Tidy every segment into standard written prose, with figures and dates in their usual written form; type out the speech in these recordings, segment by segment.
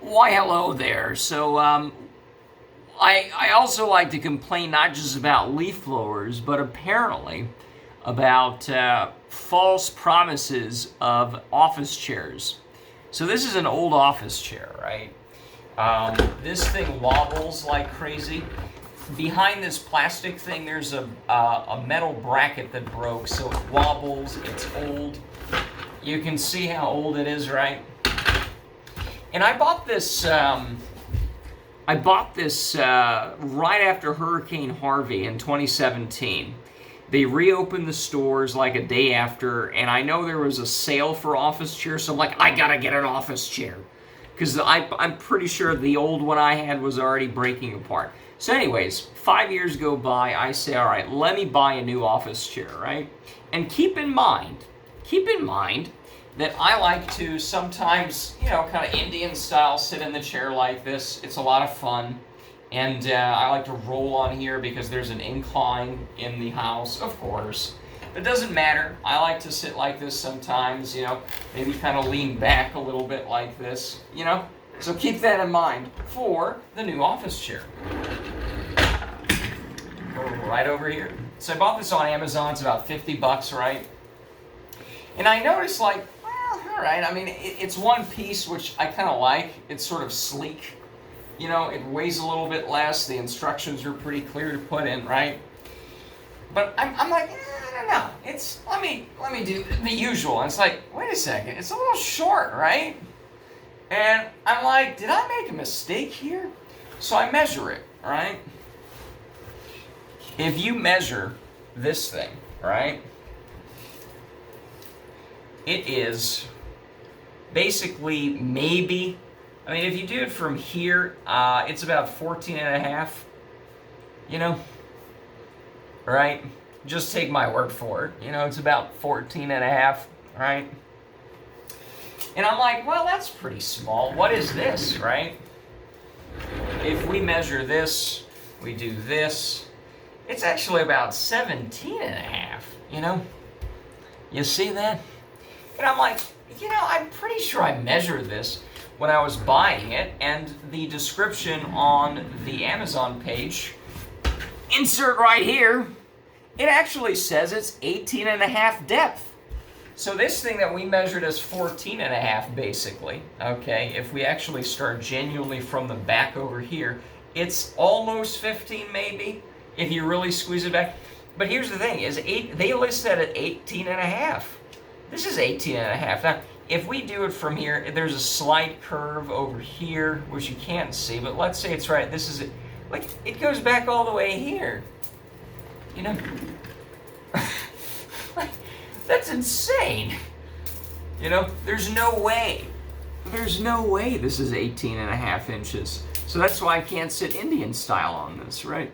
Why, hello there. I also like to complain not just about leaf blowers, but apparently about false promises of office chairs. So this is an old office chair, right? This thing wobbles like crazy. Behind this plastic thing, there's a metal bracket that broke, so it wobbles. It's old. You can see how old it is, right? And I bought this. Right after Hurricane Harvey in 2017. They reopened the stores like a day after, and I know there was a sale for office chairs, so I'm like, I gotta get an office chair. Because I'm pretty sure the old one I had was already breaking apart. So anyways, 5 years go by, I say, all right, let me buy a new office chair, right? And keep in mind that I like to sometimes, kind of Indian style, sit in the chair like this. It's a lot of fun. And I like to roll on here because there's an incline in the house, of course. But it doesn't matter. I like to sit like this sometimes, maybe kind of lean back a little bit like this, So keep that in mind for the new office chair. Right over here. So I bought this on Amazon. It's about $50, right? And I noticed, all right, I mean, it's one piece, which I kind of like. It's sort of sleek. It weighs a little bit less. The instructions are pretty clear to put in, right? But I'm like, I don't know. Let me do the usual. And it's like, wait a second. It's a little short, right? And I'm like, did I make a mistake here? So I measure it, right? If you measure this thing, right? It is basically maybe, if you do it from here, it's about 14 and a half, right? Just take my word for it. It's about 14 and a half, right? And I'm like, well, that's pretty small. What is this, right? If we measure this, we do this, it's actually about 17 and a half, You see that? And I'm like, I'm pretty sure I measured this when I was buying it, and the description on the Amazon page, insert right here, it actually says it's 18 and a half depth. So this thing that we measured as 14 and a half, basically, okay, if we actually start genuinely from the back over here, it's almost 15 maybe, if you really squeeze it back. But here's the thing, they list that at 18 and a half. This is 18 and a half. Now, if we do it from here, there's a slight curve over here, which you can't see, but let's say it's right. This is it. Like, it goes back all the way here. That's insane. There's no way. There's no way this is 18 and a half inches. So that's why I can't sit Indian style on this, right?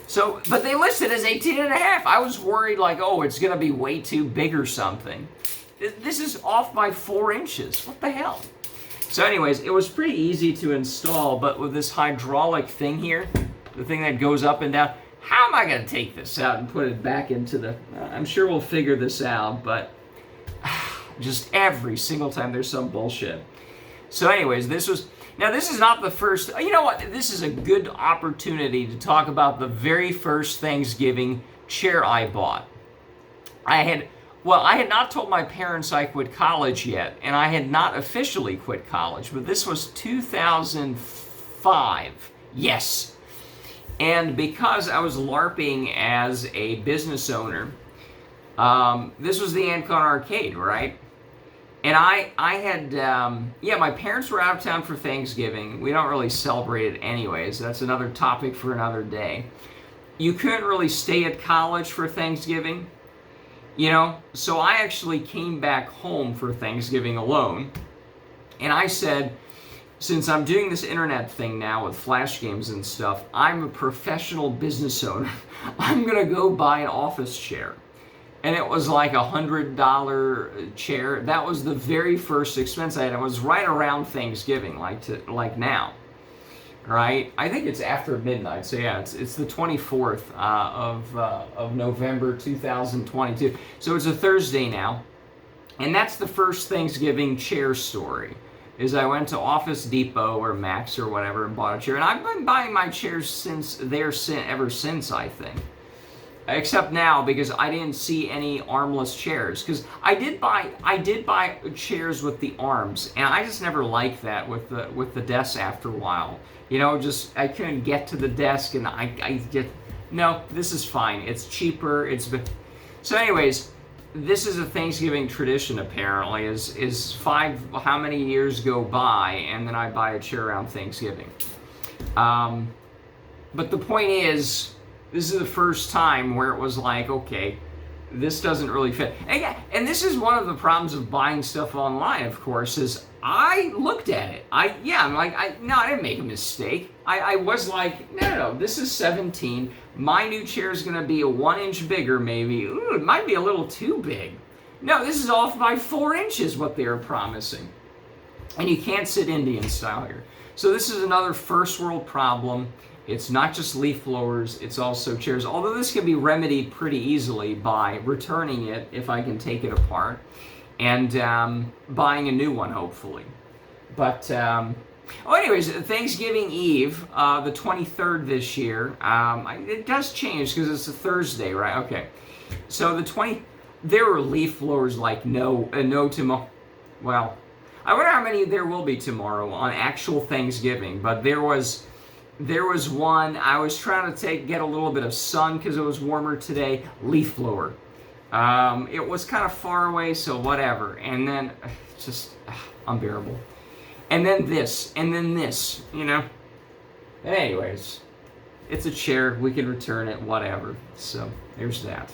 So, but they listed as 18 and a half. I was worried it's going to be way too big or something. This is off by 4 inches. What the hell? So anyways, it was pretty easy to install, but with this hydraulic thing here, the thing that goes up and down, how am I going to take this out and put it back into the... I'm sure we'll figure this out, but just every single time there's some bullshit. So anyways, this is not the first... You know what? This is a good opportunity to talk about the very first Thanksgiving chair I bought. I had not told my parents I quit college yet, and I had not officially quit college, but this was 2005. Yes. And because I was LARPing as a business owner, this was the Ancon Arcade, right? And I had, my parents were out of town for Thanksgiving. We don't really celebrate it anyways. That's another topic for another day. You couldn't really stay at college for Thanksgiving, So I actually came back home for Thanksgiving alone. And I said, since I'm doing this internet thing now with flash games and stuff, I'm a professional business owner. I'm going to go buy an office chair. And it was like $100 chair. That was the very first expense I had. It was right around Thanksgiving, like now, right? I think it's after midnight. So yeah, it's the 24th of November 2022. So it's a Thursday now, and that's the first Thanksgiving chair story. is I went to Office Depot or Max or whatever and bought a chair. And I've been buying my chairs ever since, I think. Except now, because I didn't see any armless chairs. Because I did buy chairs with the arms, and I just never liked that with the desk after a while. You know, just I couldn't get to the desk, and I just no. This is fine. It's cheaper. So, anyways, this is a Thanksgiving tradition. Apparently, is how many years go by, and then I buy a chair around Thanksgiving. But the point is, this is the first time where it was like, okay, this doesn't really fit. And this is one of the problems of buying stuff online, of course, is I looked at it. I didn't make a mistake. I was like, no, this is 17. My new chair is going to be a 1 inch bigger, maybe. Ooh, it might be a little too big. No, this is off by 4 inches, what they were promising. And you can't sit Indian style here. So this is another first world problem. It's not just leaf blowers, it's also chairs. Although this can be remedied pretty easily by returning it if I can take it apart and buying a new one, hopefully. But, anyways, Thanksgiving Eve, the 23rd this year, it does change because it's a Thursday, right? Okay. So there were leaf blowers like no tomorrow. Well, I wonder how many there will be tomorrow on actual Thanksgiving, but there was one. I was trying to get a little bit of sun because it was warmer today. Leaf blower. It was kind of far away, so whatever. And then just unbearable. And then this, you know. Anyways, it's a chair. We can return it, whatever. So there's that.